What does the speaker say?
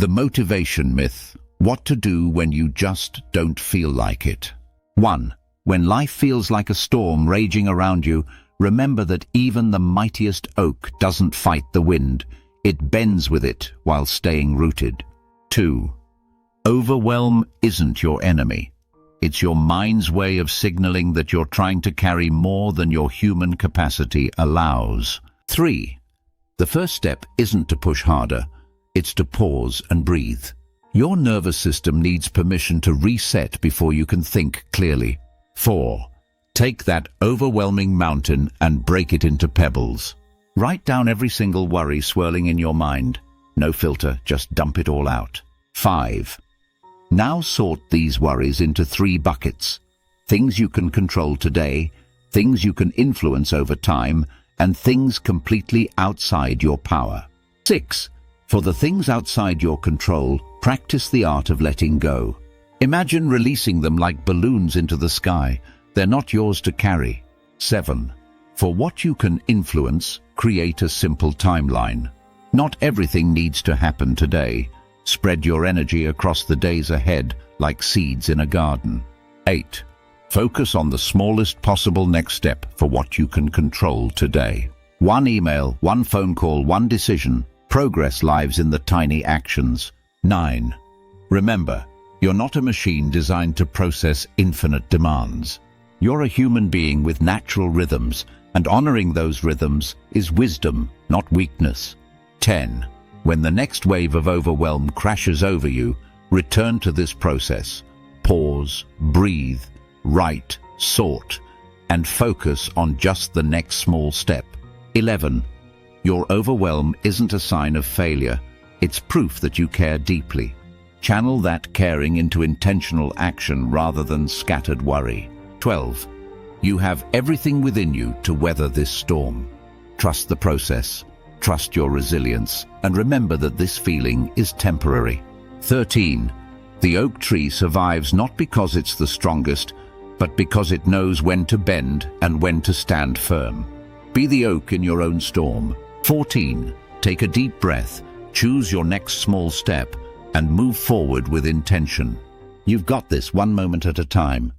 The motivation myth. What to do when you just don't feel like it. 1. When life feels like a storm raging around you, remember that even the mightiest oak doesn't fight the wind. It bends with it while staying rooted. 2. Overwhelm isn't your enemy. It's your mind's way of signaling that you're trying to carry more than your human capacity allows. 3. The first step isn't to push harder. It's to pause and breathe. Your nervous system needs permission to reset before you can think clearly. 4. Take that overwhelming mountain and break it into pebbles. Write down every single worry swirling in your mind. No filter, just dump it all out. 5. Now sort these worries into 3 buckets. Things you can control today, things you can influence over time, and things completely outside your power. 6. For the things outside your control, practice the art of letting go. Imagine releasing them like balloons into the sky. They're not yours to carry. 7. For what you can influence, create a simple timeline. Not everything needs to happen today. Spread your energy across the days ahead like seeds in a garden. 8. Focus on the smallest possible next step for what you can control today. 1 email, 1 phone call, 1 decision. Progress lives in the tiny actions. 9. Remember, you're not a machine designed to process infinite demands. You're a human being with natural rhythms, and honoring those rhythms is wisdom, not weakness. 10. When the next wave of overwhelm crashes over you, return to this process. Pause, breathe, write, sort, and focus on just the next small step. 11. Your overwhelm isn't a sign of failure. It's proof that you care deeply. Channel that caring into intentional action rather than scattered worry. 12. You have everything within you to weather this storm. Trust the process, trust your resilience, and remember that this feeling is temporary. 13. The oak tree survives not because it's the strongest, but because it knows when to bend and when to stand firm. Be the oak in your own storm. 14. Take a deep breath, choose your next small step, and move forward with intention. You've got this, one moment at a time.